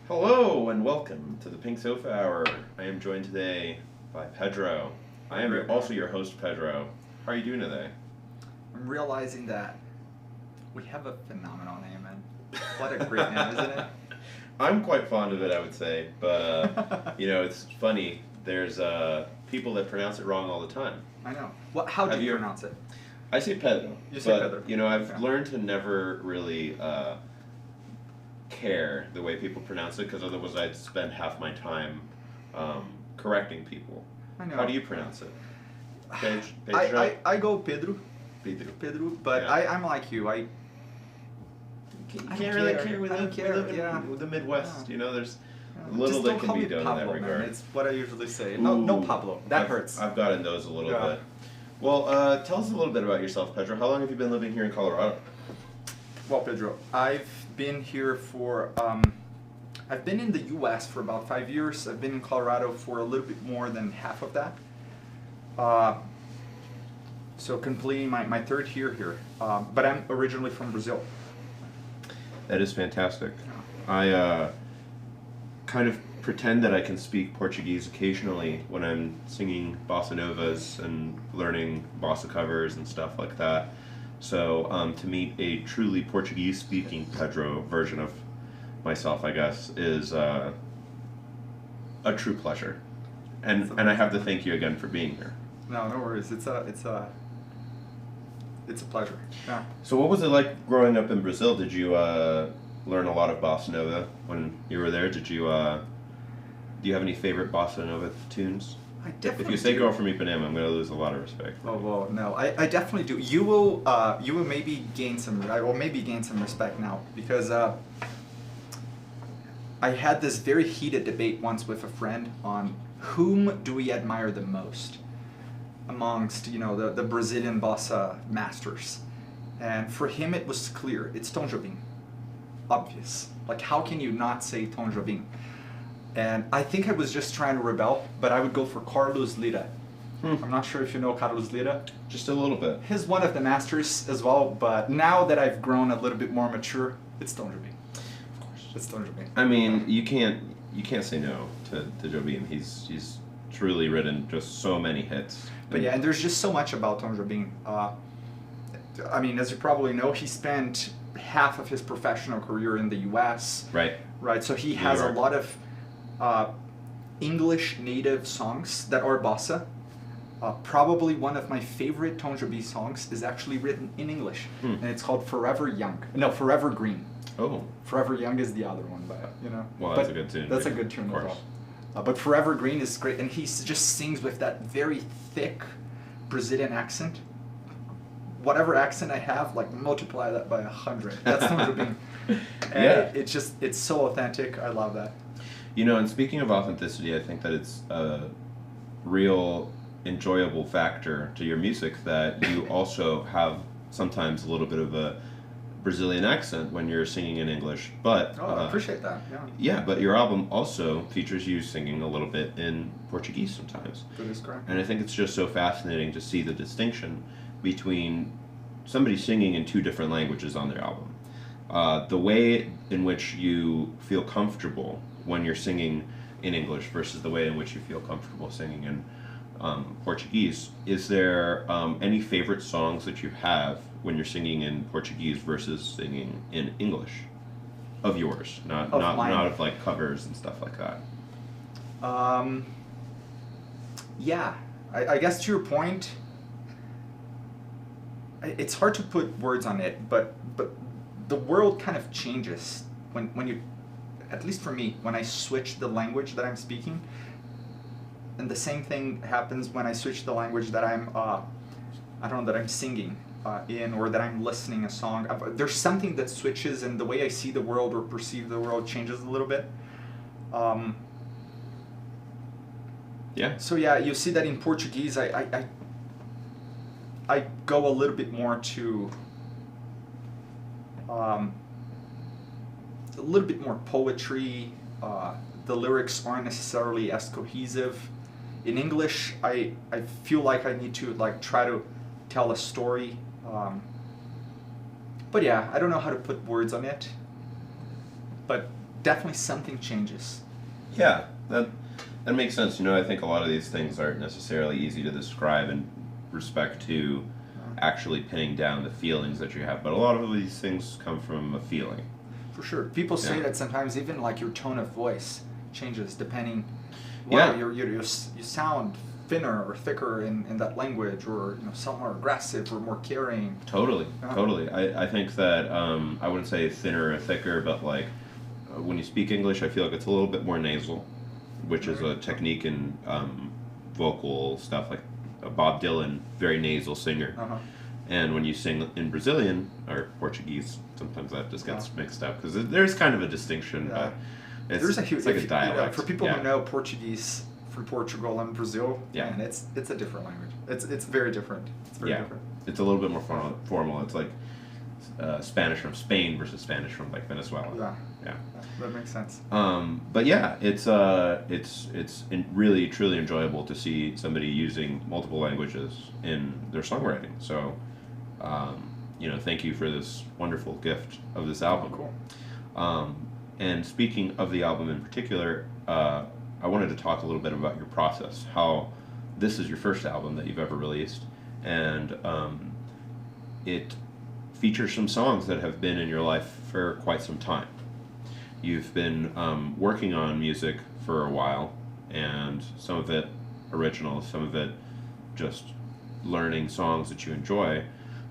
Hello and welcome to the Pink Sofa Hour. I am joined today by Pedro. I am also your host, Pedro. How are you doing today? I'm realizing that we have a phenomenal name, and what a great name, isn't it? I'm quite fond of it, I would say, but it's funny. There's people that pronounce it wrong all the time. I know. How do you pronounce it? I say Pedro. You say Pedro. I've learned to never really care the way people pronounce it, because otherwise I'd spend half my time correcting people. I know. How do you pronounce it? Pedro? I go Pedro. Pedro. But Yeah. I'm like you. I can't really care. We I don't live care. in the Midwest. Yeah. There's little Just that don't can call be me done in Pablo, that regard. man. It's what I usually say. No, Pablo. That hurts. I've gotten those a little Yeah. bit. Well, tell us a little bit about yourself, Pedro. How long have you been living here in Colorado? Well, Pedro, I've been here for, I've been in the U.S. for about 5 years. I've been in Colorado for a little bit more than half of that. So completing my third year here. But I'm originally from Brazil. That is fantastic. I kind of pretend that I can speak Portuguese occasionally when I'm singing bossa novas and learning bossa covers and stuff like that. So to meet a truly Portuguese-speaking Pedro version of myself, I guess, is a true pleasure. And I have to thank you again for being here. No worries. It's a pleasure. Yeah. So what was it like growing up in Brazil? Did you learn a lot of bossa nova when you were there? Did you do you have any favorite bossa nova tunes? I definitely If you say do. "Girl from Ipanema," I'm going to lose a lot of respect. Oh well, no, I definitely do. You will maybe gain some. I will maybe gain some respect now because I had this very heated debate once with a friend on whom do we admire the most amongst the Brazilian bossa masters, and for him it was clear. It's Tom Jobim, obvious. Like how can you not say Tom Jobim? And I think I was just trying to rebel, but I would go for Carlos Lira. I'm not sure if you know Carlos Lira. Just a little bit. He's one of the masters as well, but now that I've grown a little bit more mature, it's Tom Jobim. Of course, it's Tom Jobim. I mean, you can't say no to Jobim. He's truly written just so many hits. But yeah, and there's just so much about Tom Jobim. I mean, as you probably know, he spent half of his professional career in the U.S. Right. Right, so he has a York. lot of English native songs that are bossa. Probably one of my favorite Tom Jobim songs is actually written in English, and it's called Forever Young. No, Forever Green. Oh. Forever Young is the other one, but Well, that's a good tune. That's a good tune Of as course. well. But Forever Green is great, and he just sings with that very thick Brazilian accent. Whatever accent I have, like multiply that by 100. That's Tom Jobim. And Yeah. it's so authentic. I love that. And speaking of authenticity, I think that it's a real enjoyable factor to your music that you also have sometimes a little bit of a Brazilian accent when you're singing in English. But I appreciate that. Yeah. yeah, but your album also features you singing a little bit in Portuguese sometimes. That is correct. And I think it's just so fascinating to see the distinction between somebody singing in two different languages on their album. The way in which you feel comfortable when you're singing in English versus the way in which you feel comfortable singing in Portuguese. Is there any favorite songs that you have when you're singing in Portuguese versus singing in English? Of yours, not of like covers and stuff like that. Yeah, I guess to your point, it's hard to put words on it, but the world kind of changes when you, at least for me, when I switch the language that I'm speaking, and the same thing happens when I switch the language that that I'm singing in, or that I'm listening a song. There's something that switches, and the way I see the world or perceive the world changes a little bit. Yeah. So yeah, you see that in Portuguese, I go a little bit more to a little bit more poetry. The lyrics aren't necessarily as cohesive. In English, I feel like I need to try to tell a story. But yeah, I don't know how to put words on it. But definitely something changes. Yeah, that makes sense. You know, I think a lot of these things aren't necessarily easy to describe in respect to actually pinning down the feelings that you have, but a lot of these things come from a feeling. For sure. People say Yeah. that sometimes even like your tone of voice changes depending. Yeah. Wow, you sound thinner or thicker in that language, or sound more aggressive or more caring. Totally, Yeah. totally. I think that I wouldn't say thinner or thicker, but like when you speak English, I feel like it's a little bit more nasal, which is a technique in vocal stuff. Like Bob Dylan, very nasal singer. Uh-huh. And when you sing in Brazilian or Portuguese, sometimes that just gets mixed up because there's kind of a distinction, Yeah. but There's a huge it's like a dialect. for people Yeah. who know Portuguese from Portugal and Brazil. Yeah. Man, it's a different language. It's very different. It's very different. It's a little bit more formal. It's like Spanish from Spain versus Spanish from like Venezuela. Yeah. That makes sense. But yeah, it's really truly enjoyable to see somebody using multiple languages in their songwriting. So, thank you for this wonderful gift of this album. Cool. And speaking of the album in particular, I wanted to talk a little bit about your process. How this is your first album that you've ever released, and it features some songs that have been in your life for quite some time. You've been working on music for a while, and some of it original, some of it just learning songs that you enjoy.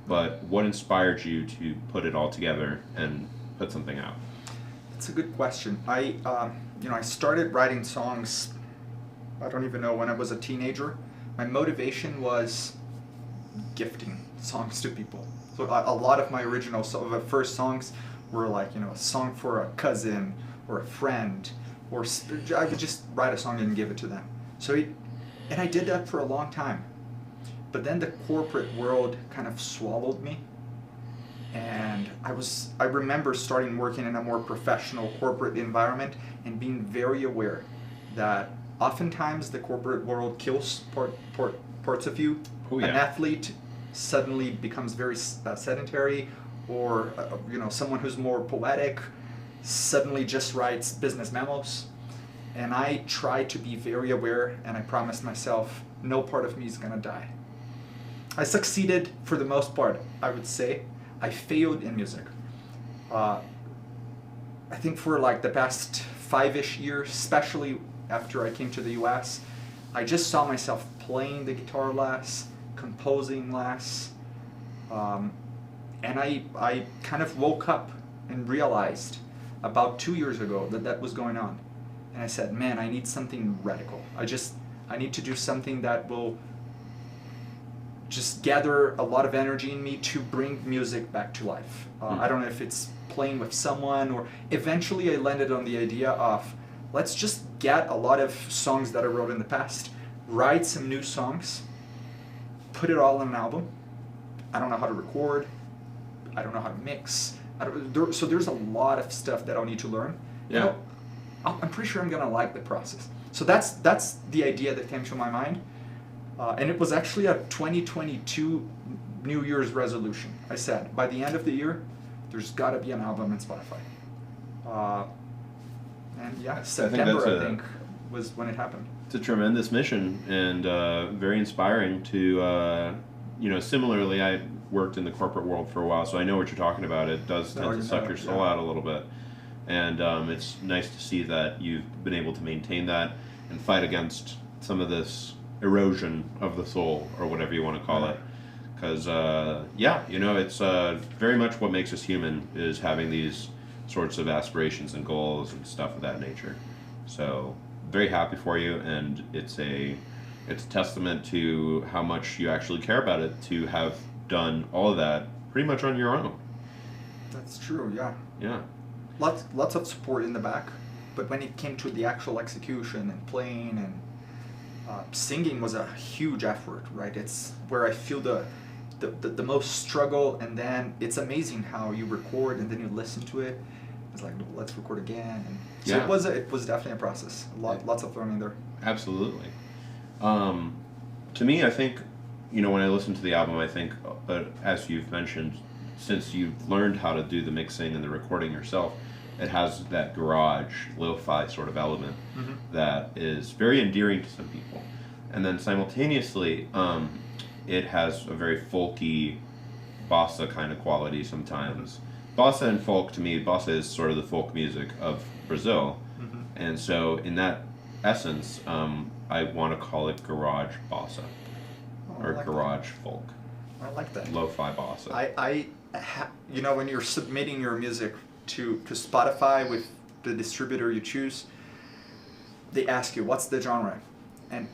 But what inspired you to put it all together and put something out? It's a good question. I started writing songs, I don't even know, when I was a teenager. My motivation was gifting songs to people. So a lot of my original, first songs were like, a song for a cousin or a friend, or I would just write a song and give it to them. And I did that for a long time. But then the corporate world kind of swallowed me. And I remember starting working in a more professional corporate environment and being very aware that oftentimes the corporate world kills parts of you. Oh, yeah. An athlete suddenly becomes very sedentary, or someone who's more poetic suddenly just writes business memos. And I try to be very aware, and I promised myself no part of me is gonna die. I succeeded for the most part, I would say. I failed in music. I think for like the past 5-ish years, especially after I came to the US, I just saw myself playing the guitar less, composing less, and I kind of woke up and realized about 2 years ago that was going on. And I said, man, I need something radical. I need to do something that will just gather a lot of energy in me to bring music back to life. I don't know if it's playing with someone, or eventually I landed on the idea of, let's just get a lot of songs that I wrote in the past, write some new songs, put it all on an album. I don't know how to record. I don't know how to mix. So there's a lot of stuff that I'll need to learn. Yeah. I'm pretty sure I'm gonna like the process. So that's the idea that came to my mind. And it was actually a 2022 New Year's resolution. I said, by the end of the year, there's got to be an album in Spotify. And yeah, September, I think, was when it happened. It's a tremendous mission, and very inspiring to, similarly, I worked in the corporate world for a while, so I know what you're talking about. It does tend to suck your soul out a little bit. And it's nice to see that you've been able to maintain that and fight against some of this erosion of the soul, or whatever you want to call it. Because, it's very much what makes us human, is having these sorts of aspirations and goals and stuff of that nature. So, very happy for you, and it's a testament to how much you actually care about it to have done all of that pretty much on your own. That's true, yeah. Yeah. Lots of support in the back, but when it came to the actual execution and playing and singing was a huge effort, right? It's where I feel the most struggle, and then it's amazing how you record and then you listen to it. It's like, let's record again. And so it was definitely a process. Lots of learning there. Absolutely. To me, I think, when I listen to the album, I think, as you've mentioned, since you've learned how to do the mixing and the recording yourself, It has that garage lo-fi sort of element Mm-hmm. that is very endearing to some people, and then simultaneously, it has a very folky bossa kind of quality sometimes. Bossa and folk, to me, bossa is sort of the folk music of Brazil, Mm-hmm. and so in that essence, I want to call it garage bossa Oh, I or like garage folk, that. I like that. lo-fi bossa. When you're submitting your music to Spotify with the distributor you choose, they ask you what's the genre, and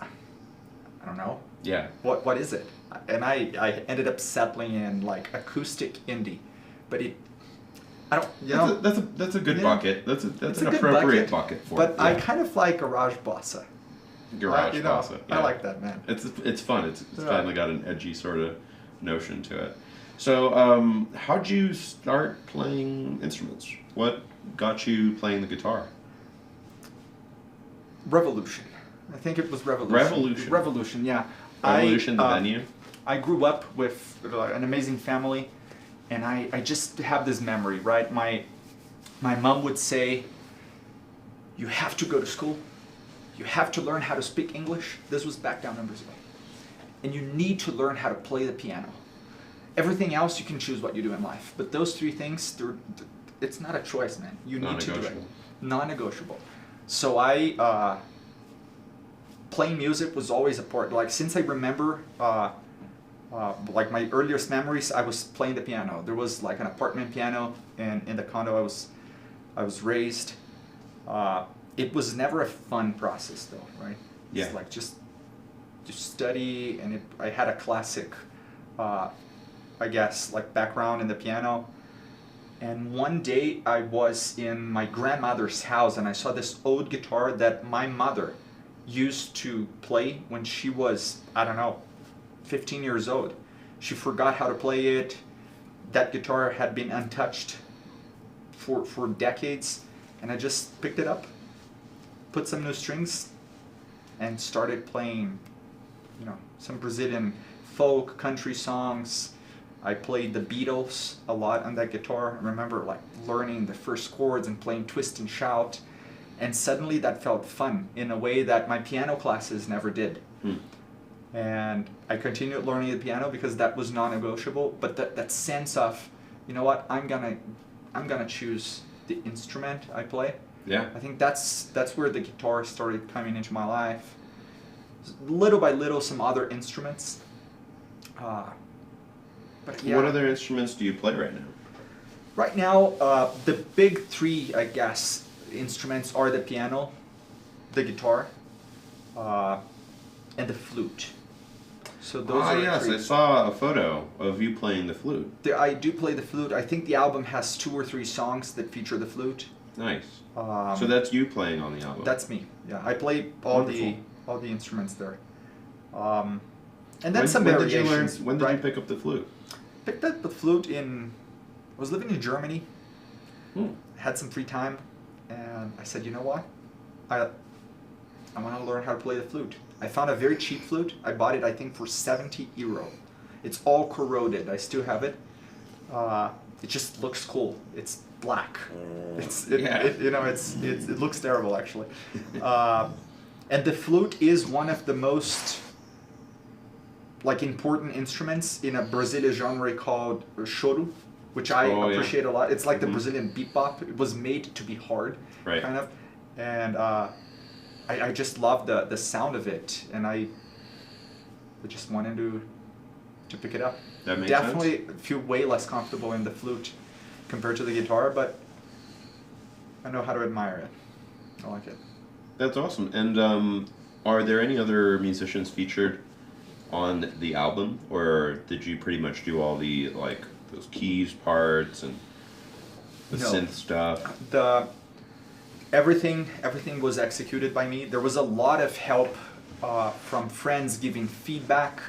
I don't know Yeah, what is it, and I ended up settling in like acoustic indie, but I don't that's a good Yeah. bucket. That's it's an a good appropriate bucket for but it. I Yeah. kind of like garage bossa. Garage you know, bossa. Yeah. I like that, man. It's fun. It's Yeah. finally got an edgy sort of notion to it. So, how'd you start playing instruments? What got you playing the guitar? Revolution. I think it was Revolution. Revolution. Revolution, yeah. Revolution, the venue? I grew up with an amazing family, and I just have this memory, right? My mom would say, you have to go to school, you have to learn how to speak English. This was back down in Brazil. And you need to learn how to play the piano. Everything else, you can choose what you do in life. But those three things, it's not a choice, man. You need to do it. Non-negotiable. Non-negotiable. So playing music was always a part. Like, since I remember, like my earliest memories, I was playing the piano. There was like an apartment piano in the condo I was raised. It was never a fun process though, right? Yeah. It's like just study, and I had a classic, I guess, like background in the piano. And one day I was in my grandmother's house, and I saw this old guitar that my mother used to play when she was, I don't know, 15 years old. She forgot how to play it. That guitar had been untouched for decades, and I just picked it up, put some new strings, and started playing, some Brazilian folk, country songs. I played the Beatles a lot on that guitar. I remember like learning the first chords and playing Twist and Shout, and suddenly that felt fun in a way that my piano classes never did. And I continued learning the piano because that was non-negotiable. But that sense of, you know what, I'm gonna choose the instrument I play. Yeah. I think that's where the guitar started coming into my life. Little by little, some other instruments. But yeah. What other instruments do you play right now? Right now, the big three, I guess, instruments are the piano, the guitar, and the flute. So those are yes, three. I saw a photo of you playing the flute. I do play the flute. I think the album has 2 or 3 songs that feature the flute. Nice. So that's you playing on the album. That's me. Yeah, I play all the instruments there. And then some variations. When did you pick up the flute? Picked up the flute I was living in Germany. Had some free time, and I said, you know what? I want to learn how to play the flute. I found a very cheap flute. I bought it, I think, for 70 euro. It's all corroded. I still have it. It just looks cool. It's black. It looks terrible actually. And the flute is one of the most important instruments in a Brazilian genre called choro, which I appreciate a lot. It's like the Brazilian bebop. It was made to be hard, right, kind of, and I just love the sound of it, and I just wanted to pick it up. That makes Definitely sense. feel way less comfortable in the flute compared to the guitar, but I know how to admire it. I like it. That's awesome. And are there any other musicians featured on the album, or did you pretty much do all the those keys parts and the synth stuff? Everything was executed by me. There was a lot of help from friends giving feedback,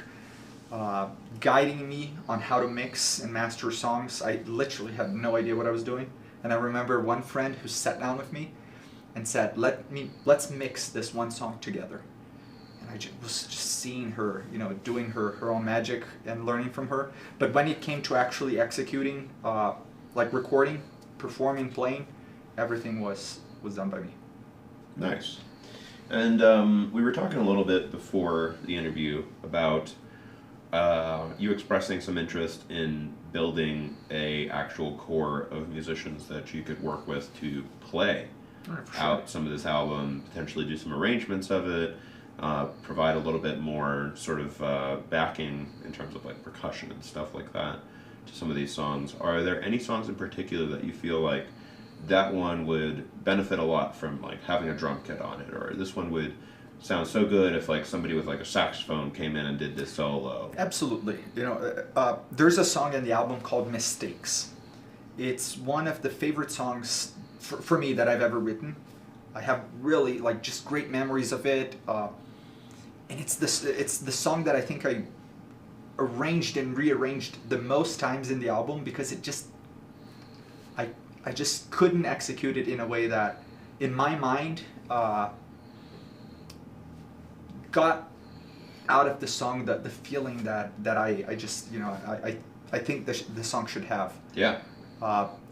guiding me on how to mix and master songs. I literally had no idea what I was doing. And I remember one friend who sat down with me and said, let's mix this one song together. And I was just seeing her, doing her own magic and learning from her. But when it came to actually executing, recording, performing, playing, everything was done by me. Nice. And we were talking a little bit before the interview about you expressing some interest in building a actual core of musicians that you could work with to play out some of this album, potentially do some arrangements of it, provide a little bit more sort of backing in terms of like percussion and stuff like that to some of these songs. Are there any songs in particular that you feel like that one would benefit a lot from like having a drum kit on it, or this one would sound so good if like somebody with like a saxophone came in and did this solo? Absolutely. You know, there's a song in the album called Mistakes. It's one of the favorite songs for me that I've ever written. I have really like just great memories of it. And it's the song that I think I arranged and rearranged the most times in the album, because it just, I just couldn't execute it in a way that, in my mind, got out of the song the feeling that I just, you know, I think the song should have. Yeah.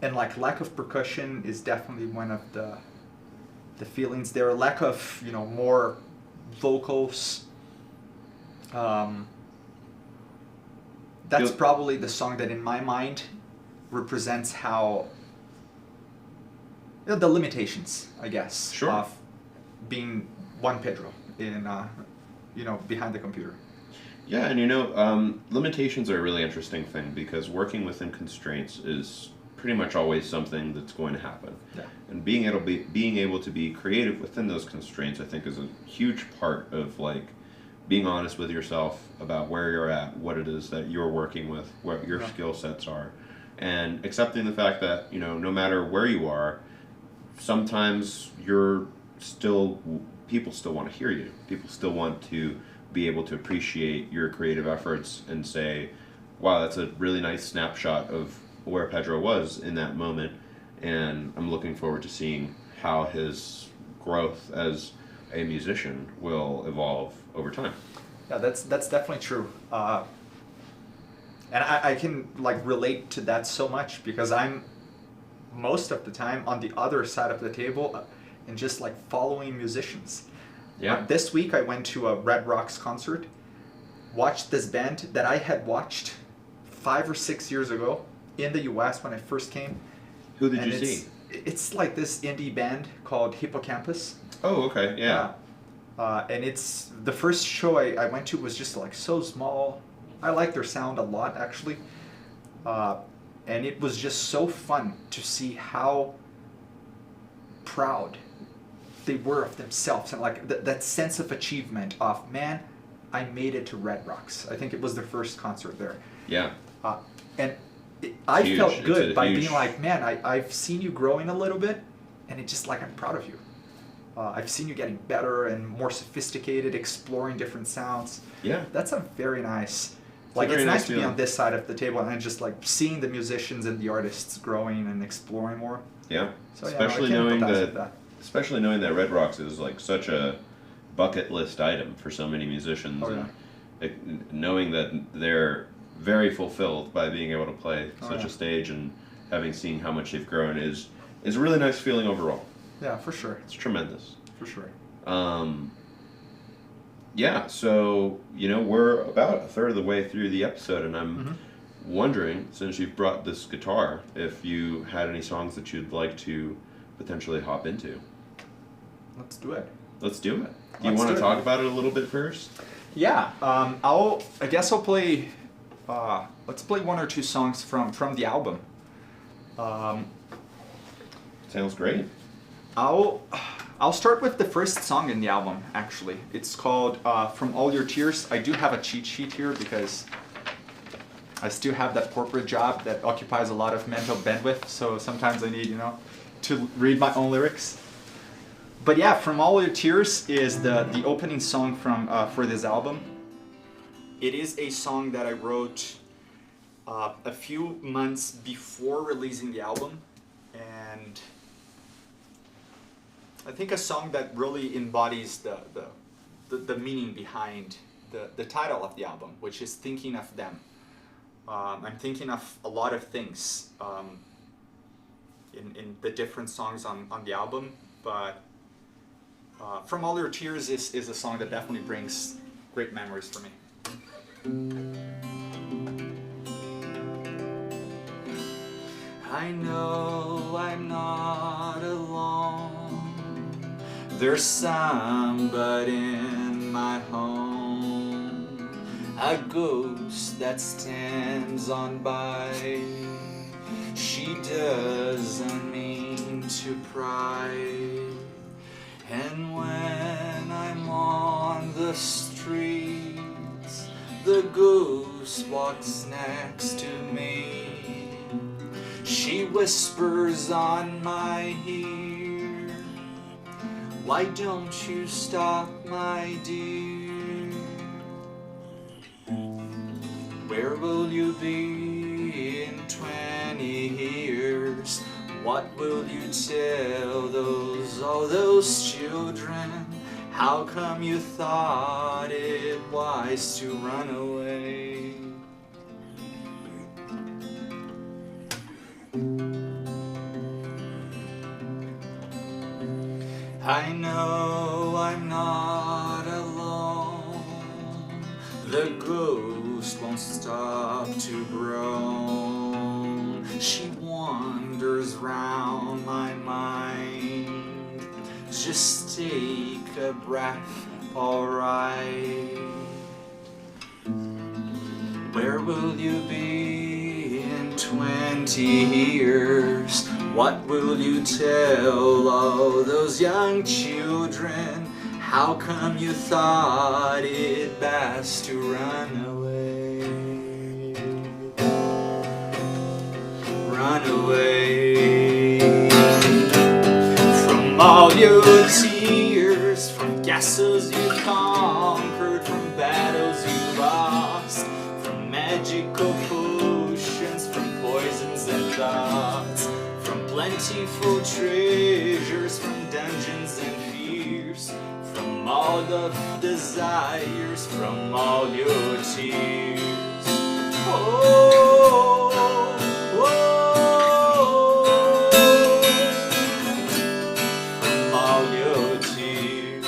And like lack of percussion is definitely one of the feelings there. Lack of, you know, more vocals. That's probably the song that in my mind represents how, you know, the limitations, I guess, Sure. of being one Pedro in, you know, behind the computer. Yeah, and you know, limitations are a really interesting thing, because working within constraints is pretty much always something that's going to happen. Yeah. And being able to be creative within those constraints, I think, is a huge part of like being honest with yourself about where you're at, what it is that you're working with, what your skill sets are, and accepting the fact that, you know, no matter where you are, sometimes people still want to hear you. People still want to be able to appreciate your creative efforts and say, wow, that's a really nice snapshot of where Pedro was in that moment, and I'm looking forward to seeing how his growth as a musician will evolve over time. Yeah, that's definitely true. And I can like relate to that so much, because I'm most of the time on the other side of the table and just like following musicians. Yeah. This week I went to a Red Rocks concert, watched this band that I had watched 5 or 6 years ago in the US when I first came. Who did you see? It's like this indie band called Hippocampus. Oh, okay, yeah. And it's the first show I went to was just like so small. I like their sound a lot, actually. And it was just so fun to see how proud they were of themselves, and like that sense of achievement of, man, I made it to Red Rocks. I think it was their first concert there. Yeah. And I huge. felt good by huge... being like, man, I've seen you growing a little bit, and it's just like, I'm proud of you. I've seen you getting better and more sophisticated, exploring different sounds. Yeah. That's a very nice, like, it's nice to be on this side of the table and just like seeing the musicians and the artists growing and exploring more. Yeah. So, especially yeah, knowing that Red Rocks is like such a bucket list item for so many musicians. Oh, yeah. Knowing that they're very fulfilled by being able to play such a stage, and having seen how much they've grown is a really nice feeling overall. Yeah, for sure. It's tremendous. For sure. Yeah, so, you know, we're about a third of the way through the episode, and I'm wondering, since you've brought this guitar, if you had any songs that you'd like to potentially hop into. Let's do it. Let's do it. Do you want to talk about it a little bit first? Yeah, I guess I'll play, let's play 1 or 2 songs from the album. Sounds great. I'll start with the first song in the album, actually. It's called From All Your Tears. I do have a cheat sheet here because I still have that corporate job that occupies a lot of mental bandwidth, so sometimes I need, you know, to read my own lyrics. But yeah, From All Your Tears is the opening song for this album. It is a song that I wrote a few months before releasing the album, and I think a song that really embodies the meaning behind the title of the album, which is Thinking of Them. I'm thinking of a lot of things. in the different songs on the album, but From All Your Tears is a song that definitely brings great memories for me. I know I'm not alone. There's somebody in my home, a ghost that stands on by. She doesn't mean to pry. And when I'm on the streets, the ghost walks next to me. She whispers on my ear, why don't you stop, my dear? Where will you be in 20 years? What will you tell all those children? How come you thought it wise to run away? I know I'm not alone. The ghost won't stop to groan. She wanders round my mind. Just take a breath, alright. Where will you be in 20 years? What will you tell all those young children? How come you thought it best to run away? Run away from all your tears, from castles you conquered, from battles you lost, from magical potions, from poisons and thoughts, from plentiful treasures, from dungeons and fears, from all the desires, from all your tears. Oh, from all your tears.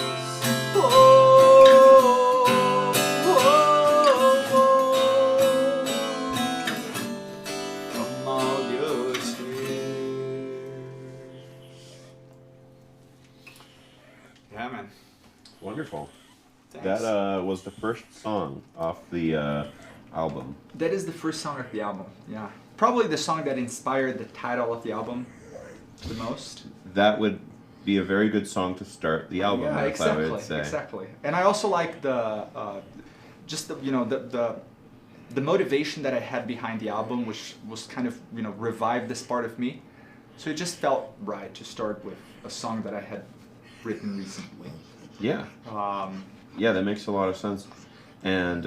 From all your tears. Yeah, man. Wonderful. Thanks. That was the first song off the album. That is the first song of the album, yeah. Probably the song that inspired the title of the album the most. That would be a very good song to start the album Yeah, with, exactly, I would say. exactly. And I also like the, just the, the motivation that I had behind the album, which was kind of, revive this part of me. So it just felt right to start with a song that I had written recently. Yeah. Yeah, that makes a lot of sense. And,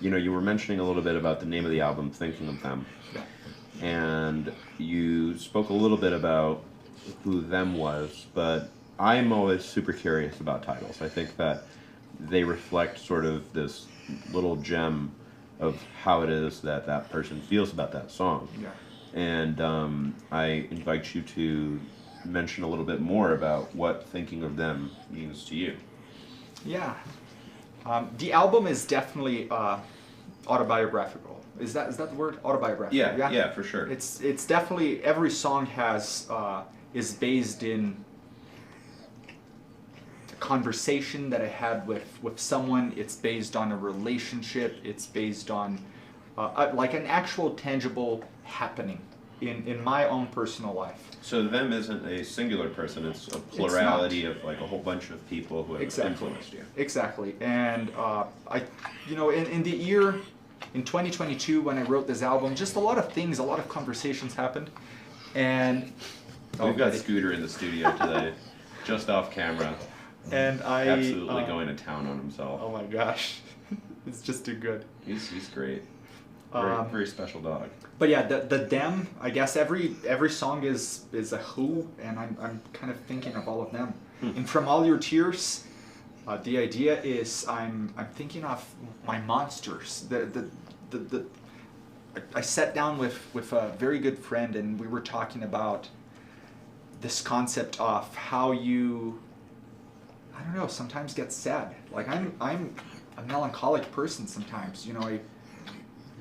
you were mentioning a little bit about the name of the album, Thinking of Them. Yeah. And you spoke a little bit about who them was, but I'm always super curious about titles. I think that they reflect sort of this little gem of how it is that that person feels about that song. Yeah. And I invite you to mention a little bit more about what Thinking of Them means to you. Yeah. The album is definitely autobiographical. Is that the word? Autobiographical. Yeah, for sure. It's definitely, every song has is based in a conversation that I had with someone. It's based on a relationship. It's based on like an actual tangible happening in my own personal life. So them isn't a singular person, it's a plurality of like a whole bunch of people who have influenced you. Exactly. And in the year, in 2022, when I wrote this album, just a lot of things, a lot of conversations happened. And we've got Scooter in the studio today, just off camera. And I absolutely going to town on himself. Oh my gosh, it's just too good. He's great. Very special dog. But yeah, the them. I guess every song is a who, and I'm kind of thinking of all of them. And From All Your Tears, the idea is I'm thinking of my monsters. I sat down with a very good friend, and we were talking about this concept of how you, I don't know, sometimes get sad. Like I'm a melancholic person sometimes. You know, I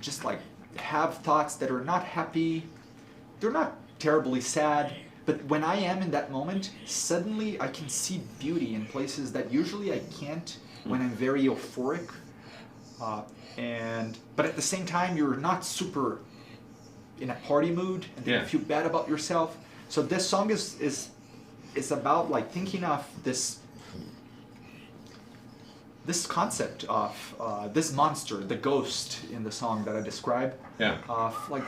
just like have thoughts that are not happy. They're not terribly sad, but when I am in that moment, suddenly I can see beauty in places that usually I can't when I'm very euphoric. But at the same time, you're not super in a party mood and then you feel bad about yourself. So this song is about like thinking of this concept of this monster, the ghost in the song that I describe. Of like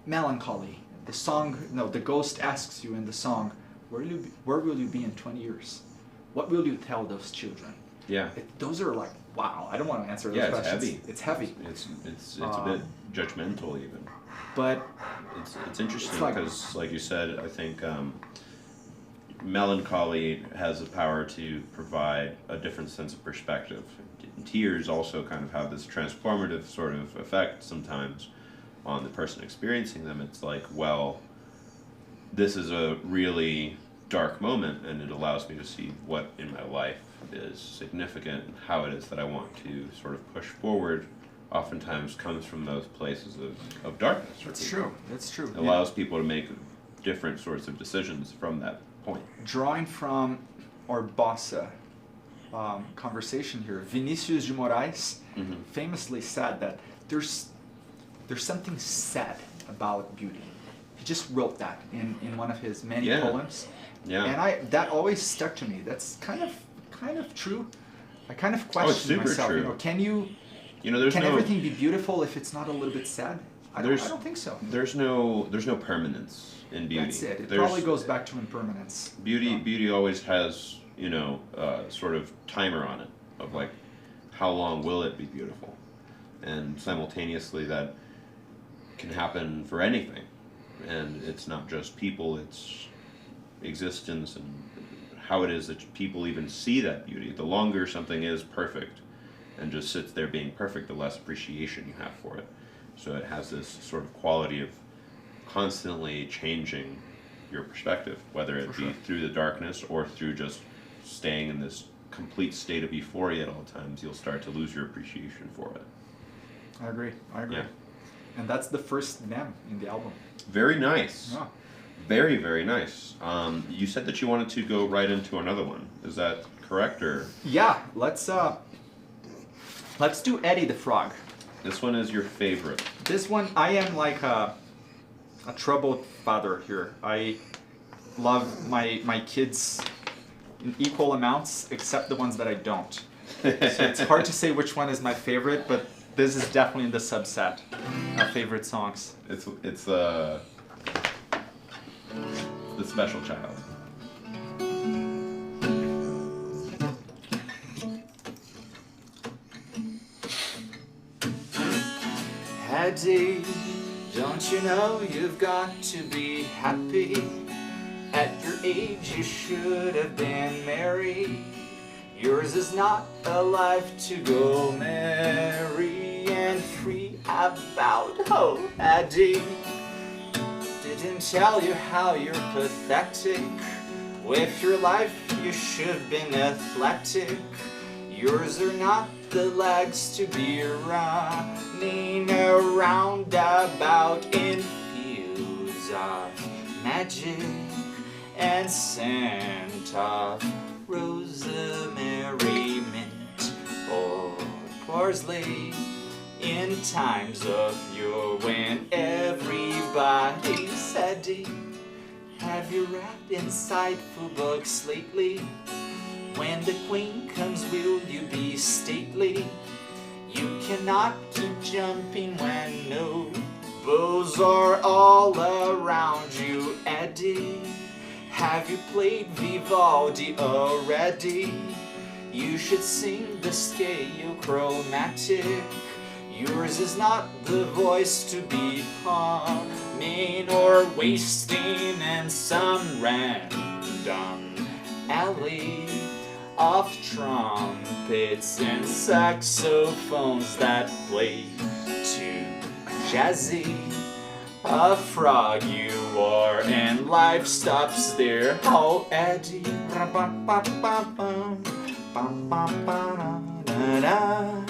melancholy. The song, no, the ghost asks you in the song, where will you be in 20 years? What will you tell those children? Those are like, wow, I don't want to answer those questions. It's heavy. It's a bit judgmental even. But it's interesting because, like you said, I think melancholy has the power to provide a different sense of perspective. Tears also kind of have this transformative sort of effect sometimes on the person experiencing them. It's like, well, this is a really dark moment and it allows me to see what in my life is significant and how it is that I want to sort of push forward. Oftentimes comes from those places of darkness. That's true. It allows people to make different sorts of decisions from that point. Drawing from our bossa conversation here, Vinicius de Moraes famously said that there's something sad about beauty. He just wrote that in one of his many poems. And that always stuck to me. That's kind of true. I kind of question myself. True. You know, can everything be beautiful if it's not a little bit sad? I don't think so. There's no permanence in beauty. That's it. It probably goes back to impermanence. Beauty always has, sort of timer on it of like how long will it be beautiful, and simultaneously that can happen for anything, and it's not just people, it's existence and how it is that people even see that beauty. The longer something is perfect and just sits there being perfect, the less appreciation you have for it. So it has this sort of quality of constantly changing your perspective, whether it be through the darkness or through just staying in this complete state of euphoria at all times. You'll start to lose your appreciation for it. I agree. Yeah. And that's the first mem in the album. Very nice. Yeah. Very, very nice. You said that you wanted to go right into another one. Is that correct, or? Yeah, let's do Eddie the Frog. This one is your favorite. This one, I am like a troubled father here. I love my kids in equal amounts, except the ones that I don't. So it's hard to say which one is my favorite, but this is definitely in the subset of favorite songs. It's the special child. Eddie, don't you know you've got to be happy? At your age you should have been married. Yours is not a life to go merry and free about. Oh, Eddie, didn't tell you how you're pathetic. With your life you should have been athletic. Yours are not the legs to be running around about in fields of magic and scent of rosemary, mint, or parsley. In times of yore when everybody's Eddie, have you read insightful books lately? When the queen comes, will you be stately? You cannot keep jumping when no bows are all around you, Eddie. Have you played Vivaldi already? You should sing the scale chromatic. Yours is not the voice to be humming or wasting in some random alley of trumpets and saxophones that play too jazzy. A frog you war and life stops there. Oh, Eddie. Ba-ba-ba-ba-bum. Ba-ba-ba-da-da-da-da-da-da.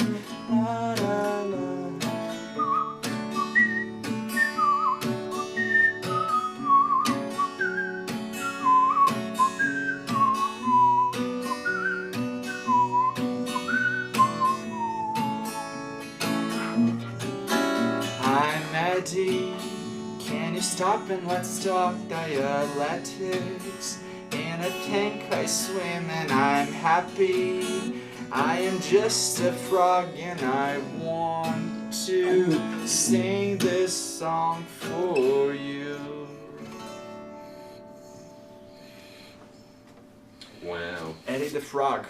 I'm Eddie. Can you stop and let's talk dialectics? In a tank I swim and I'm happy. I am just a frog and I want to sing this song for you. Wow. Eddie the Frog.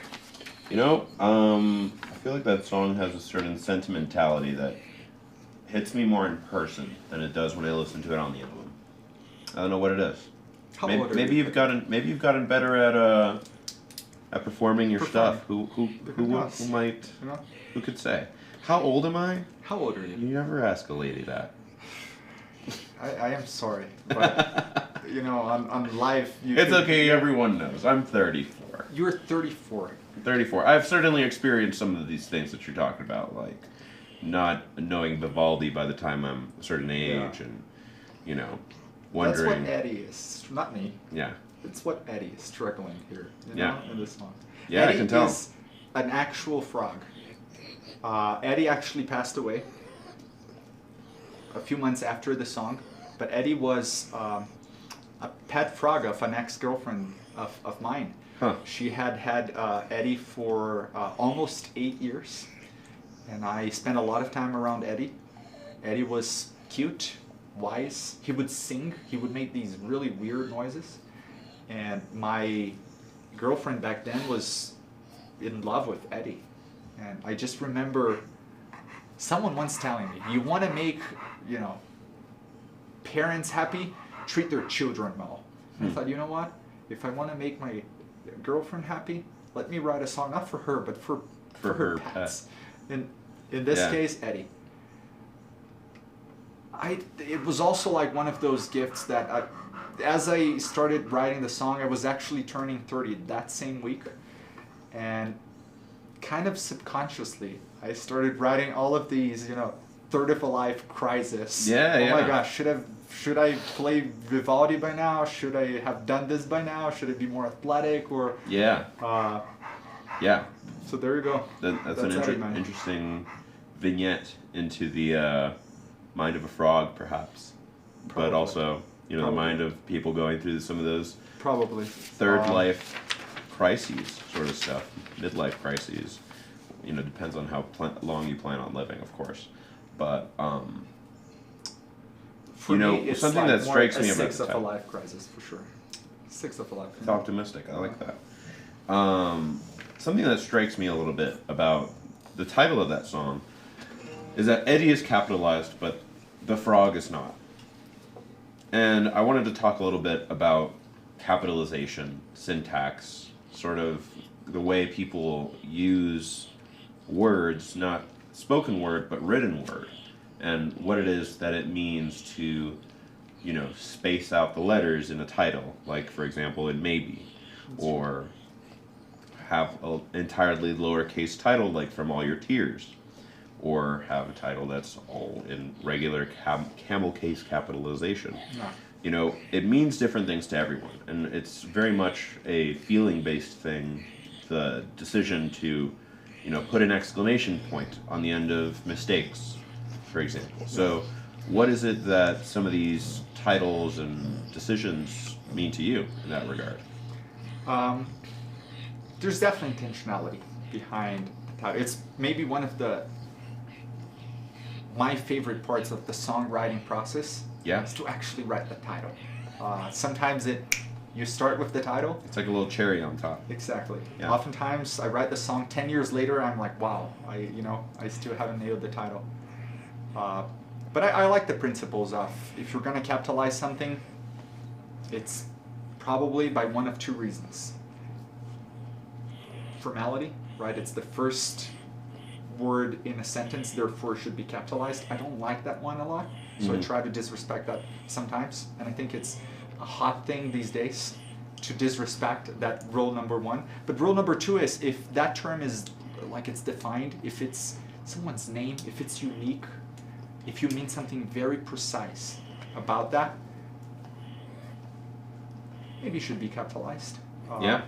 You know, I feel like that song has a certain sentimentality that hits me more in person than it does when I listen to it on the album. I don't know what it is. Maybe you've gotten better at performing your stuff. Who might? Who could say? How old am I? How old are you? You never ask a lady that. I am sorry, but you know, on live. It's okay. Everyone knows. I'm 34. You're 34. 34. I've certainly experienced some of these things that you're talking about, like not knowing Vivaldi by the time I'm a certain age, and you know, wondering. That's what Eddie is, not me. Yeah. It's what Eddie is struggling here. You know, Yeah. in this song. Yeah, Eddie I can tell. Is an actual frog. Eddie actually passed away a few months after the song, but Eddie was a pet frog of an ex-girlfriend of mine. Huh. She had Eddie for almost 8 years, and I spent a lot of time around Eddie. Eddie was cute, wise. He would sing. He would make these really weird noises, and my girlfriend back then was in love with Eddie. And I just remember someone once telling me, you want to make, you know, parents happy, treat their children well. I thought, you know what? If I want to make my girlfriend happy, let me write a song, not for her, but for her pets. In this case, Eddie. It was also like one of those gifts that as I started writing the song, I was actually turning 30 that same week. And kind of subconsciously, I started writing all of these, you know, third of a life crisis. Oh my gosh, should I play Vivaldi by now? Should I have done this by now? Should I be more athletic or? Yeah. Yeah. So there you go. That's an interesting vignette into the mind of a frog, perhaps. Probably. But also, you know, the mind of people going through some of those third life crises sort of stuff, midlife crises. You know, depends on how long you plan on living, of course. But for you know, me, it's something like that strikes me a about six of a life crisis for sure. Six of a life. It's optimistic. I like that. Something that strikes me a little bit about the title of that song is that Eddie is capitalized, but the frog is not. And I wanted to talk a little bit about capitalization, syntax, sort of the way people use words, not spoken word, but written word, and what it is that it means to, you know, space out the letters in a title, like, for example, in Maybe, or have an entirely lowercase title, like From All Your Tears, or have a title that's all in regular camel case capitalization. No. You know, it means different things to everyone, and it's very much a feeling-based thing, the decision to, you know, put an exclamation point on the end of mistakes, for example. So what is it that some of these titles and decisions mean to you in that regard? There's definitely intentionality behind the title. It's maybe one of my favorite parts of the songwriting process. Yeah. Is to actually write the title. Sometimes you start with the title. It's like a little cherry on top. Exactly. Yeah. Oftentimes I write the song 10 years later, I'm like, wow, I still haven't nailed the title. But I like the principles of, if you're going to capitalize something, it's probably by one of two reasons. Formality, right? It's the first word in a sentence, therefore should be capitalized. I don't like that one a lot. So I try to disrespect that sometimes, and I think it's a hot thing these days to disrespect that rule number one. But rule number two is if that term is like it's defined, if it's someone's name, if it's unique, if you mean something very precise about that, maybe it should be capitalized. Yeah.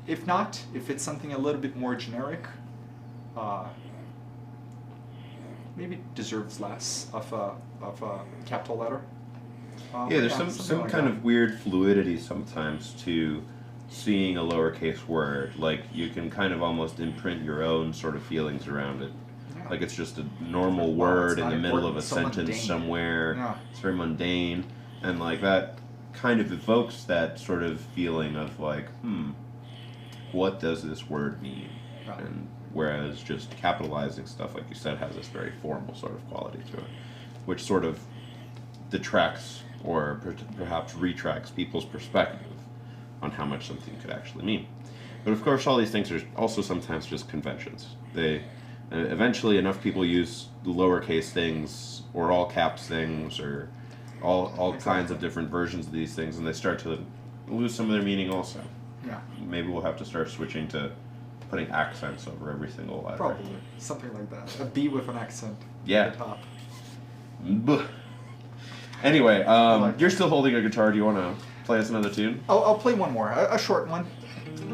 If not, if it's something a little bit more generic, maybe it deserves less of a capital letter. Yeah, there's some like kind that. of weird fluidity sometimes to seeing a lowercase word. Like you can kind of almost imprint your own sort of feelings around it. Yeah. Like it's just a normal Well, word it's in not the middle of important, a it's so sentence mundane. somewhere. Yeah. It's very mundane, and like that kind of evokes that sort of feeling of like, what does this word mean? Right. And whereas just capitalizing stuff, like you said, has this very formal sort of quality to it, which sort of detracts or perhaps retracts people's perspective on how much something could actually mean. But of course, all these things are also sometimes just conventions. They eventually enough people use lowercase things or all caps things or all kinds of different versions of these things, and they start to lose some of their meaning also. Yeah, Maybe we'll have to start switching to putting accents over every single letter. probably something like that. A B with an accent. Yeah. At the top. Buh. Anyway, like you're still holding a guitar. Do you want to play us another tune? I'll play one more, a short one.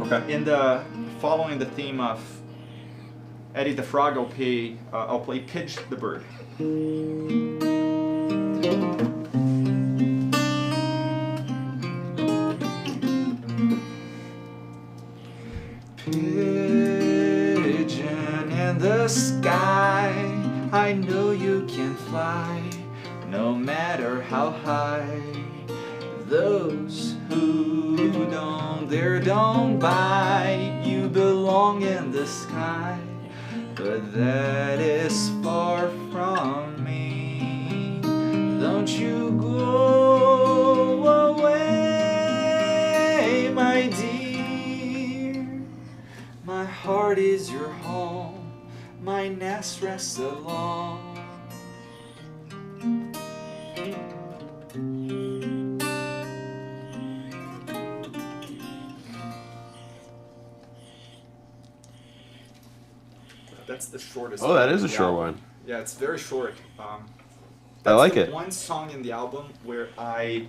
Okay. In the following the theme of Eddie the Frog, I'll play Pidge the Bird. Pigeon in the sky, I know you can fly, no matter how high. Those who don't dare don't bite, you belong in the sky, but that is far from me. Don't you go away, my dear. My heart is your home, my nest rests alone. That's the shortest. Oh, that is a of the short album. one. Yeah, it's very short. I That's like the it. one song in the album where I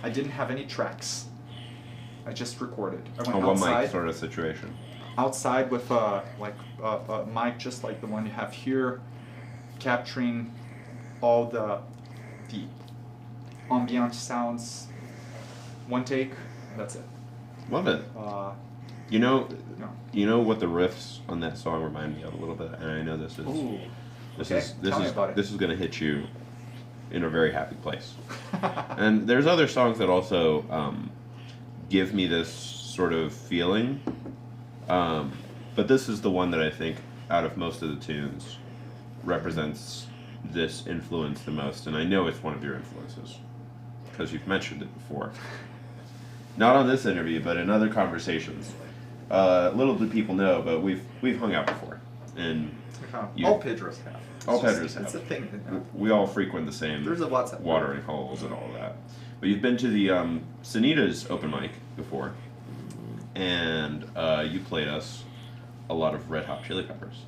didn't have any tracks. I just recorded. I went A one outside. mic sort of situation. Outside with a mic just like the one you have here, capturing all the ambient sounds. One take. That's it. Love it. You No. know what the riffs on that song remind me of a little bit, and I know this is Ooh. Okay, tell me about it. this is going to hit you in a very happy place. And there's other songs that also give me this sort of feeling, but this is the one that I think out of most of the tunes represents this influence the most, and I know it's one of your influences because you've mentioned it before. Not on this interview, but in other conversations. Little do people know, but we've hung out before, and you- all Pedros have. all It's just- Pedros have. It's a thing. we all frequent the same There's a WhatsApp. watering holes and all that. But you've been to the Sanita's open mic before, and you played us a lot of Red Hot Chili Peppers.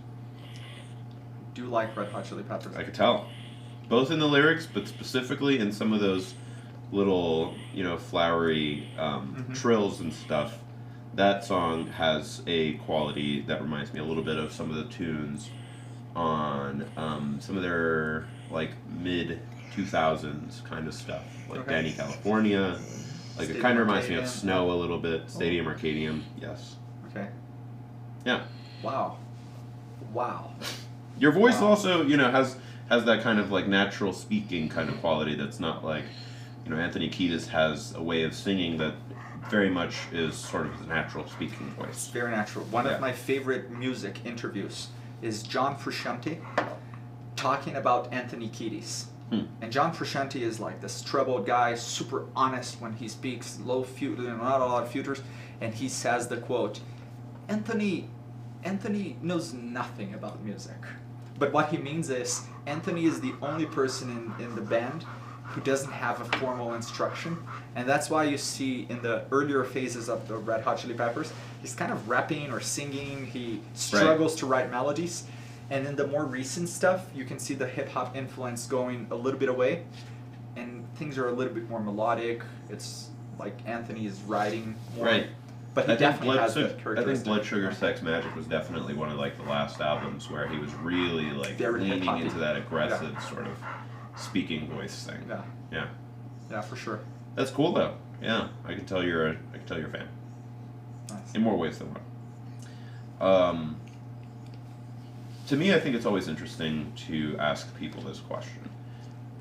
Do you like Red Hot Chili Peppers? I could tell, both in the lyrics, but specifically in some of those little, flowery trills and stuff. That song has a quality that reminds me a little bit of some of the tunes on some of their like mid 2000s kind of stuff, like Okay. Danny California. Like it Stadium kind of reminds me of Arcadium. Snow a little bit. Stadium Arcadium, yes. Okay. Yeah. Wow. Your voice Wow. also, has that kind of like natural speaking kind of quality that's not like, Anthony Kiedis has a way of singing that very much is sort of his natural speaking It's voice. very natural. One Yeah. of my favorite music interviews is John Frusciante talking about Anthony Kiedis. And John Frusciante is like this troubled guy, super honest when he speaks, not a lot of filters, and he says the quote, Anthony knows nothing about music. But what he means is Anthony is the only person in the band who doesn't have a formal instruction, and that's why you see in the earlier phases of the Red Hot Chili Peppers, he's kind of rapping or singing, he struggles to write melodies, and in the more recent stuff, you can see the hip-hop influence going a little bit away, and things are a little bit more melodic. It's like Anthony is writing more. Right. But he definitely has that I think characteristic. Blood Sugar Sex Magic was definitely one of like the last albums where he was really like Very leaning hip-hoppy. into that aggressive sort of speaking voice thing. Yeah. Yeah. Yeah, for sure. That's cool though. Yeah, I can tell you're a fan Nice. in more ways than one. To me, I think it's always interesting to ask people this question,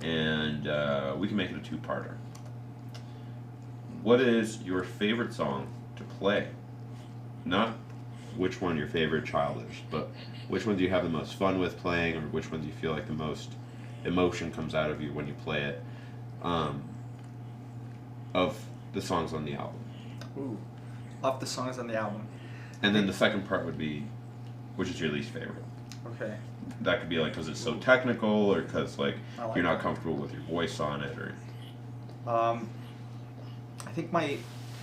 and we can make it a two-parter. What is your favorite song to play? Not which one your favorite child is, but which one do you have the most fun with playing, or which one do you feel like the most emotion comes out of you when you play it, of the songs on the album. Ooh. Of the songs on the album. And then the second part would be, which is your least favorite? Okay. That could be like because it's so technical, or because like I like you're not that. comfortable with your voice on it, or I think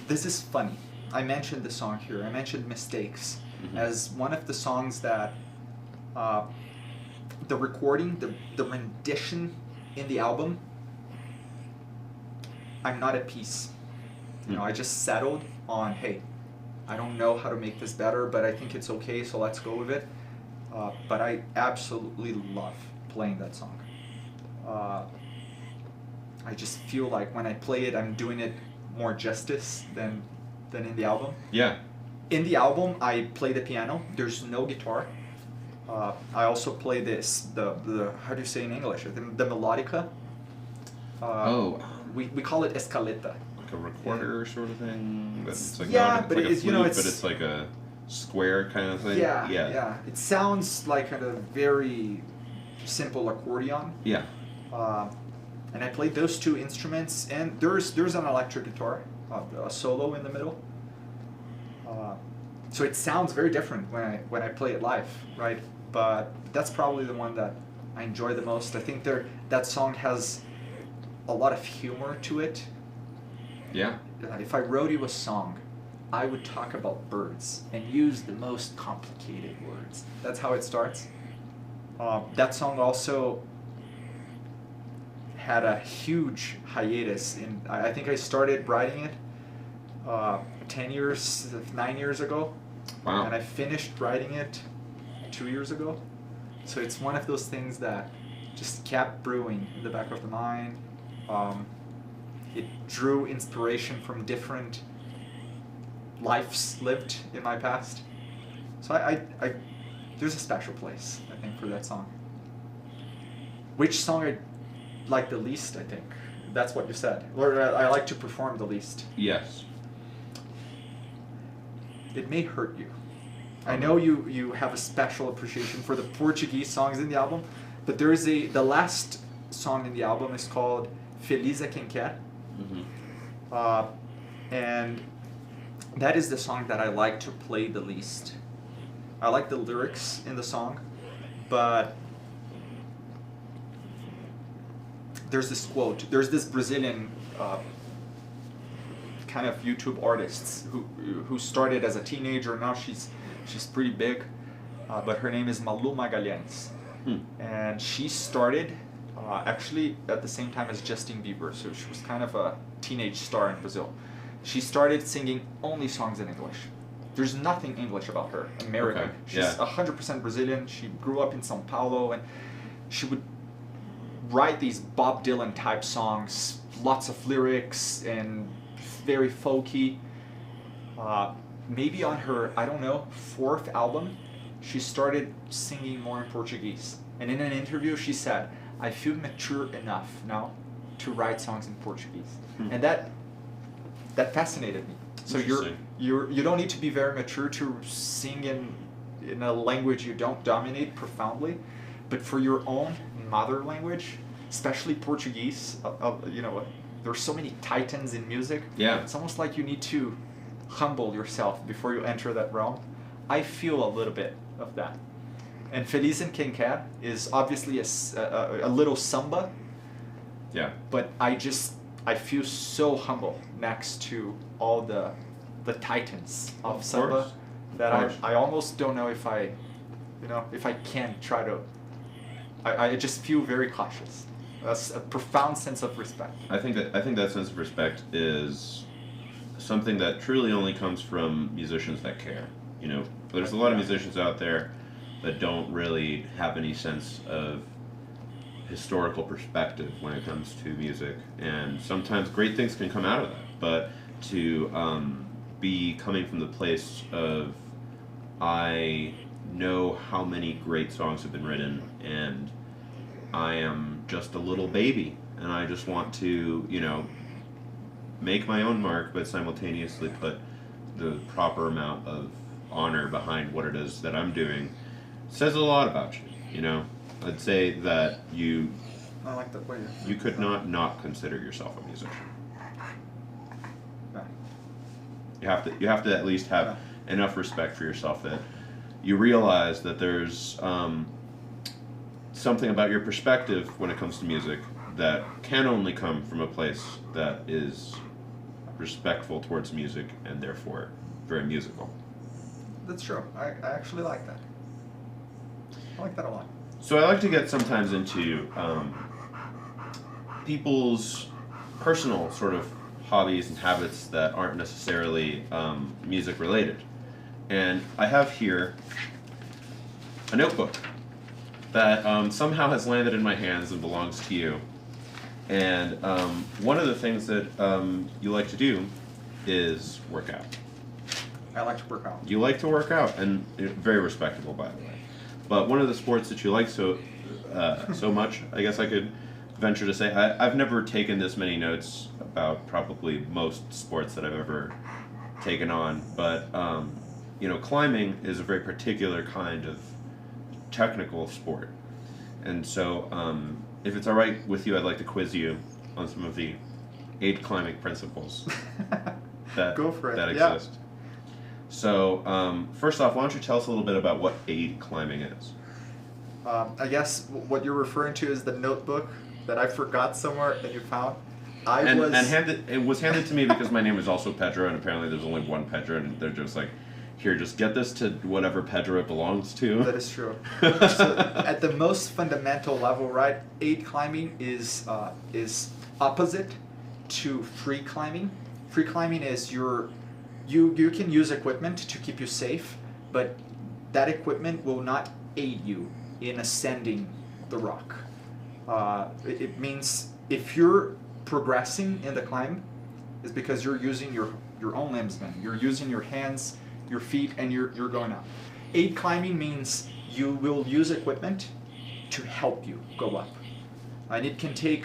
this is funny. I mentioned the song here. I mentioned Mistakes as one of the songs that the recording, the rendition in the album, I'm not at peace. You know, I just settled on, hey, I don't know how to make this better, but I think it's okay, so let's go with it. But I absolutely love playing that song. I just feel like when I play it, I'm doing it more justice than in the album. yeah, In the album, I play the piano. There's no guitar. I also play the how do you say in English? The melodica. We call it escaleta. like a recorder sort of thing. It's like Yeah, not, but like a it's, you know, flute, it's- but it's like a square kind of thing. Yeah. It sounds like a very simple accordion. Yeah. And I played those two instruments, and there's an electric guitar, a solo in the middle. So it sounds very different when I play it live, right? But that's probably the one that I enjoy the most. I think that song has a lot of humor to it. Yeah. If I wrote you a song, I would talk about birds and use the most complicated words. That's how it starts. That song also had a huge hiatus. I think I started writing it 9 years ago. Wow. And I finished writing it 2 years ago. So it's one of those things that just kept brewing in the back of the mind. It drew inspiration from different lives lived in my past. So I there's a special place, I think, for that song. Which song I like the least, I think. That's what you said. Or I like to perform the least. Yes. It may hurt you. I know you have a special appreciation for the Portuguese songs in the album, but there is the last song in the album is called Feliz é Quem Quer. And that is the song that I like to play the least. I like the lyrics in the song, but there's this quote. There's this Brazilian kind of YouTube artist who started as a teenager. Now she's pretty big, but her name is Malu Magalhães, and she started actually at the same time as Justin Bieber. So she was kind of a teenage star in Brazil. She started singing only songs in English. There's nothing English about her. American. Okay, She's yeah. 100% Brazilian. She grew up in São Paulo, and she would write these Bob Dylan type songs, lots of lyrics and very folky. Maybe on her, I don't know, 4th album, she started singing more in Portuguese. And in an interview, she said, "I feel mature enough now to write songs in Portuguese," and that fascinated me. So Interesting. you don't need to be very mature to sing in a language you don't dominate profoundly, but for your own mother language, especially Portuguese, you know, there's so many titans in music. Yeah. It's almost like you need to humble yourself before you enter that realm. I feel a little bit of that. And Feliz and King Cat is obviously a little samba, Yeah. but I feel so humble next to all the titans of samba course. that Of course. I almost don't know if if I can try to. I just feel very cautious. That's a profound sense of respect. I think that sense of respect is something that truly only comes from musicians that care. You know, there's a lot of musicians out there that don't really have any sense of historical perspective when it comes to music, and sometimes great things can come out of that. But to be coming from the place of I know how many great songs have been written, and I am just a little baby, and I just want to, make my own mark, but simultaneously put the proper amount of honor behind what it is that I'm doing, says a lot about you. I'd say that I like that way. you could not consider yourself a musician. No. You have to at least have enough respect for yourself that you realize that there's something about your perspective when it comes to music that can only come from a place that is respectful towards music and therefore very musical. That's true. I actually like that. I like that a lot. So I like to get sometimes into people's personal sort of hobbies and habits that aren't necessarily music related. And I have here a notebook that somehow has landed in my hands and belongs to you. And one of the things that you like to do is work out. I like to work out. You like to work out, and very respectable, by the way. But one of the sports that you like so much, I guess I could venture to say, I've never taken this many notes about probably most sports that I've ever taken on, but climbing is a very particular kind of technical sport. And so if it's all right with you, I'd like to quiz you on some of the 8 climbing principles that, Go for it. that Yeah. exist. So first off, why don't you tell us a little bit about what aid climbing is? I guess what you're referring to is the notebook that I forgot somewhere and you found. It was handed to me because my name is also Pedro, and apparently there's only one Pedro, and they're just like, here, just get this to whatever Pedro it belongs to. That is true. So at the most fundamental level, right, aid climbing is opposite to free climbing. Free climbing is you can use equipment to keep you safe, but that equipment will not aid you in ascending the rock. It means if you're progressing in the climb, it's because you're using your own limbs then. You're using your hands, your feet, and you're going up. Aid climbing means you will use equipment to help you go up. And it can take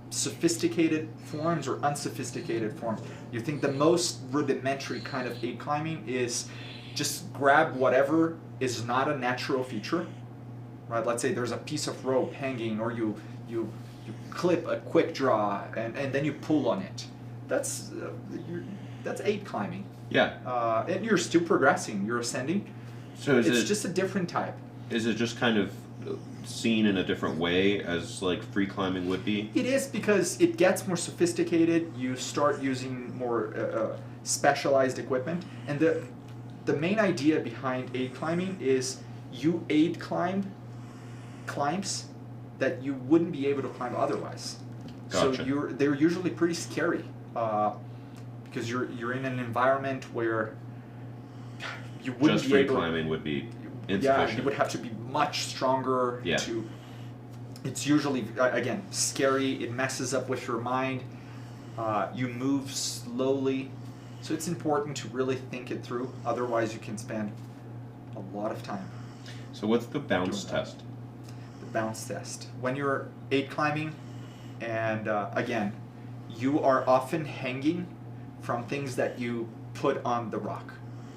sophisticated forms or unsophisticated forms. You think the most rudimentary kind of aid climbing is just grab whatever is not a natural feature, right? Let's say there's a piece of rope hanging, or you clip a quick draw and then you pull on it. That's aid climbing. Yeah. And you're still progressing. You're ascending. So it's just a different type. Is it just kind of seen in a different way as like free climbing would be? It is, because it gets more sophisticated. You start using more specialized equipment, and the main idea behind aid climbing is you aid climbs that you wouldn't be able to climb otherwise. Gotcha. So they're usually pretty scary because you're in an environment where you wouldn't Just be free able. climbing would be Yeah, insufficient. you would have to be much stronger. Yeah. It's usually, again, scary. It messes up with your mind. You move slowly. So it's important to really think it through. Otherwise, you can spend a lot of time. So what's the bounce Doing that. test? The bounce test. When you're aid climbing, and again, you are often hanging from things that you put on the rock.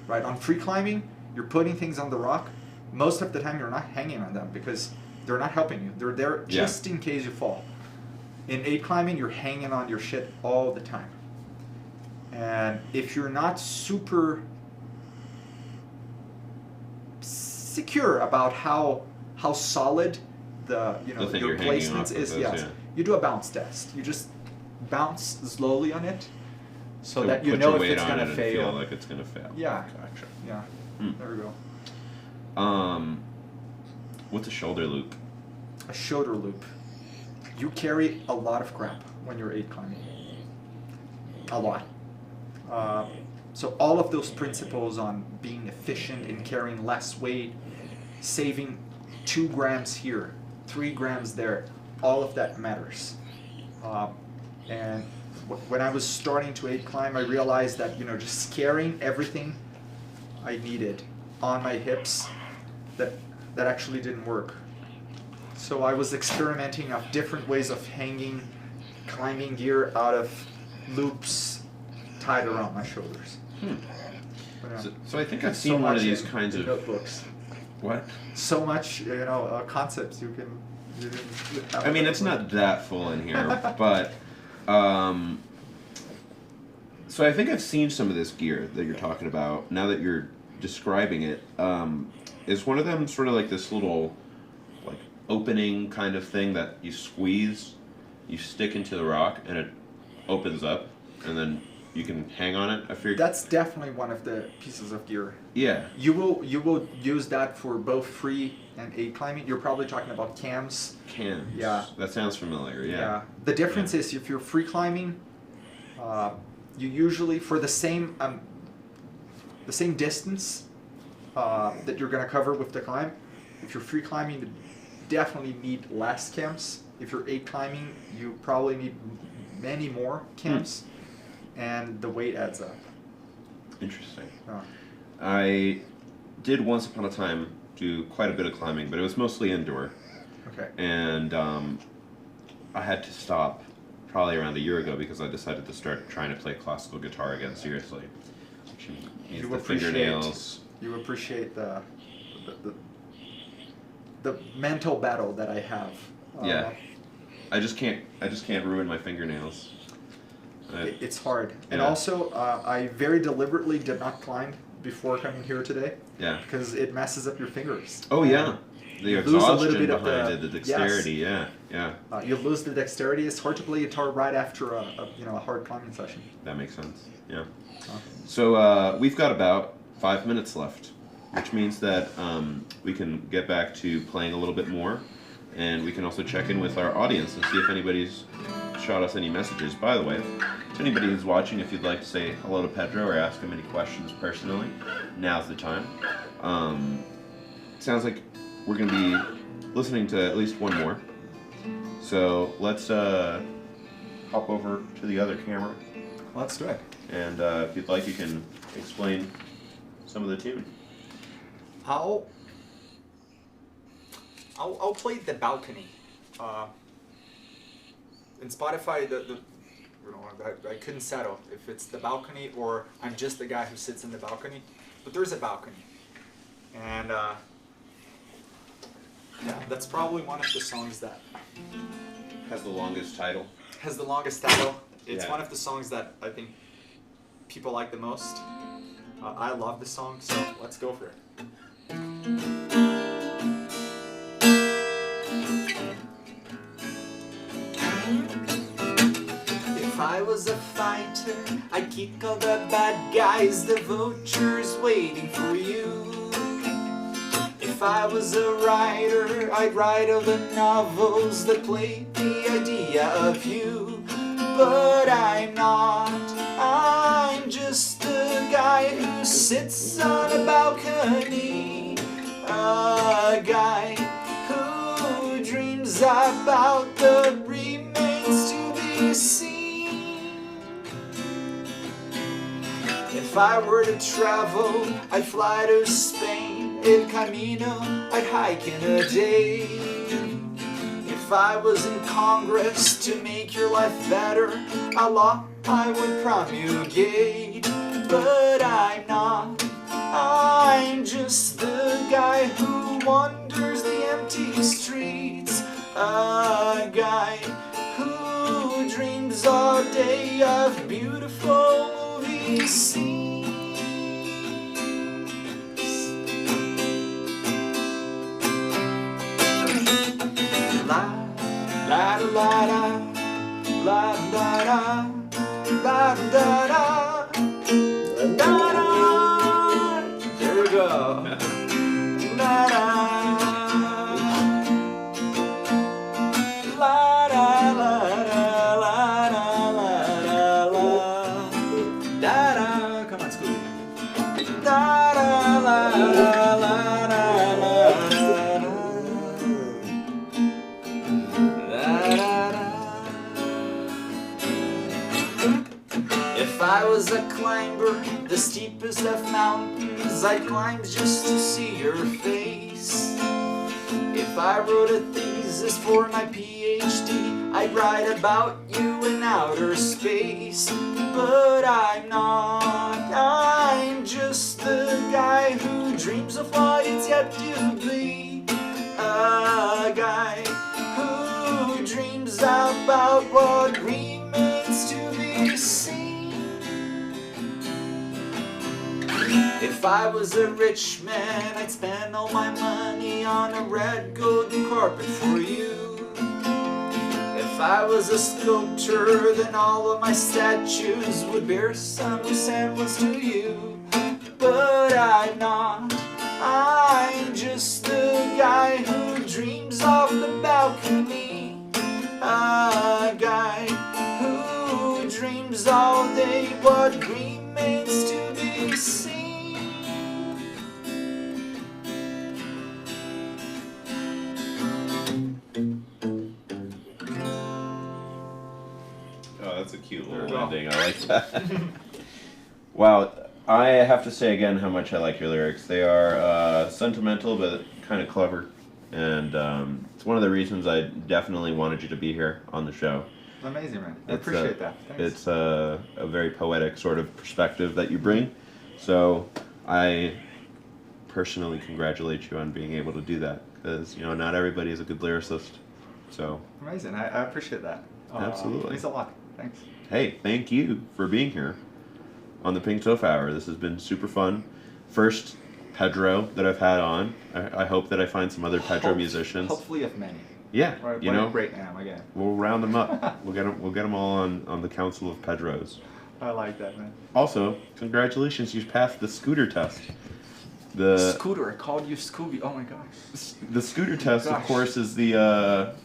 Right? On free climbing, you're putting things on the rock. Most of the time, you're not hanging on them because they're not helping you. They're there just in case you fall. In aid climbing, you're hanging on your shit all the time. And if you're not super secure about how how solid the The thing your you're hanging placements off of is. is, Yes, yeah. you do a bounce test. You just bounce slowly on it, so So that you put know your if weight it's on gonna it and fail. feel like it's gonna fail. Yeah. Gotcha. Yeah, Hmm. there we go. What's a shoulder loop? A shoulder loop. You carry a lot of crap when you're 8 climbing. A lot. So all of those principles on being efficient in carrying less weight, saving 2 grams here, 3 grams there, all of that matters. And when I was starting to 8 climb, I realized that just carrying everything I needed on my hips, that actually didn't work. So I was experimenting of different ways of hanging climbing gear out of loops tied around my shoulders. But, So I think I've so seen one of much these in kinds of notebooks. what? So much, concepts you can. I mean, it's not that full in here, but so I think I've seen some of this gear that you're talking about. Now that you're describing it, is one of them sort of like this little, like opening kind of thing that you squeeze, you stick into the rock, and it opens up, and then you can hang on it. I figured That's definitely one of the pieces of gear. Yeah. You will use that for both free and 8 climbing. You're probably talking about cams. Cams. Yeah. That sounds familiar. Yeah. The difference is if you're free climbing, you usually for the same distance that you're going to cover with the climb. If you're free climbing, you definitely need less cams. If you're 8 climbing, you probably need many more cams, and the weight adds up. Interesting. Oh. I did once upon a time do quite a bit of climbing, but it was mostly indoor. Okay. And I had to stop probably around a year ago because I decided to start trying to play classical guitar again seriously. Which means You the appreciate- fingernails. You appreciate the mental battle that I have. Yeah. I just can't ruin my fingernails. It's hard. And Yeah. also, I very deliberately did not climb before coming here today. Yeah. Because it messes up your fingers. Oh yeah. The You lose a little exhaustion bit of behind the- it, the dexterity, yeah. You lose the dexterity. It's hard to play guitar right after a hard climbing session. That makes sense. Yeah. Uh, So we've got about 5 minutes left, which means that we can get back to playing a little bit more, and we can also check in with our audience and see if anybody's shot us any messages. By the way, to anybody who's watching, if you'd like to say hello to Pedro or ask him any questions personally, now's the time. Sounds like we're going to be listening to at least one more. So let's hop over to the other camera. Let's do it. And if you'd like, you can explain some of the tune. I'll play The Balcony. In Spotify, I couldn't settle if it's The Balcony or I'm Just the Guy Who Sits in the Balcony. But there's a balcony. And that's probably one of the songs that Has the longest title. has the longest title. It's Yeah. one of the songs that I think people like the most. I love the song, so let's go for it. If I was a fighter, I'd kick all the bad guys, the vultures waiting for you. If I was a writer, I'd write all the novels that played the idea of you. But I'm not, I'm just the guy who sits on a balcony. A guy who dreams about the remains to be seen. If I were to travel, I'd fly to Spain. El Camino, I'd hike in a day. If I was in Congress to make your life better, Allah, I would promulgate. But I'm not, I'm just the guy who wanders the empty streets. A guy who dreams all day of beautiful movie scenes. La la la la la la If I was a climber, the steepest of mountains I'd climb just to see your face. If I wrote a thesis for my PhD, I'd write about you in outer space. But I'm not, I'm just the guy who dreams of what it's yet to be. A guy who dreams about what remains to be seen. If I was a rich man, I'd spend all my money on a red golden carpet for you. If I was a sculptor, then all of my statues would bear some resemblance to you. But I'm not, I'm just the guy who dreams of the balcony. A guy who dreams all day what remains to be seen. That's a cute little ending. I like that. Wow, I have to say again how much I like your lyrics. They are sentimental but kind of clever, and it's one of the reasons I definitely wanted you to be here on the show. Amazing, man. I appreciate that. Thanks. It's a very poetic sort of perspective that you bring, so I personally congratulate you on being able to do that, because not everybody is a good lyricist. So amazing. I appreciate that. Absolutely. Thanks a lot. Thanks. Hey, thank you for being here on the Pink Tofu Hour. This has been super fun. First Pedro that I've had on. I hope that I find some other Pedro musicians. Hopefully, of many. Yeah, Right, great now again. We'll round them up. We'll get them all on the Council of Pedros. I like that, man. Also, congratulations, you passed the scooter test. Scooter, I called you Scooby. Oh my gosh. The scooter test, of course, is the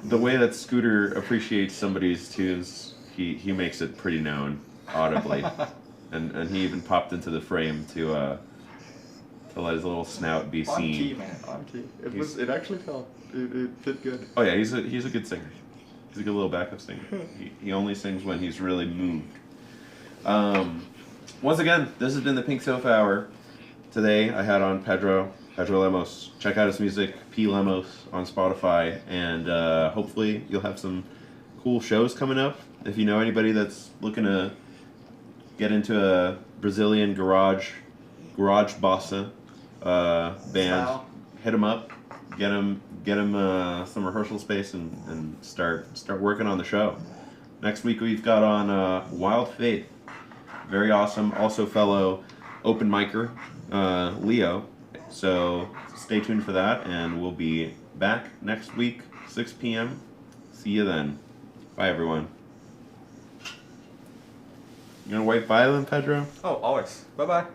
way that Scooter appreciates somebody's tunes. He makes it pretty known audibly, and he even popped into the frame to let his little snout be seen. On key, man. On key. It actually felt. It fit good. Oh yeah, he's a good singer. He's a good little backup singer. He only sings when he's really moved. Once again, this has been the Pink Tofu Hour. Today I had on Pedro Lemos. Check out his music, P. Lemos, on Spotify, and hopefully you'll have some cool shows coming up. If you know anybody that's looking to get into a Brazilian garage bossa band, Style. hit him up, get him some rehearsal space, and start working on the show. Next week we've got on Wild Faith, very awesome, also fellow open micer, Leo. So stay tuned for that, and we'll be back next week, 6 p.m. See you then. Bye, everyone. You gonna wipe violin, Pedro? Oh, always. Bye-bye.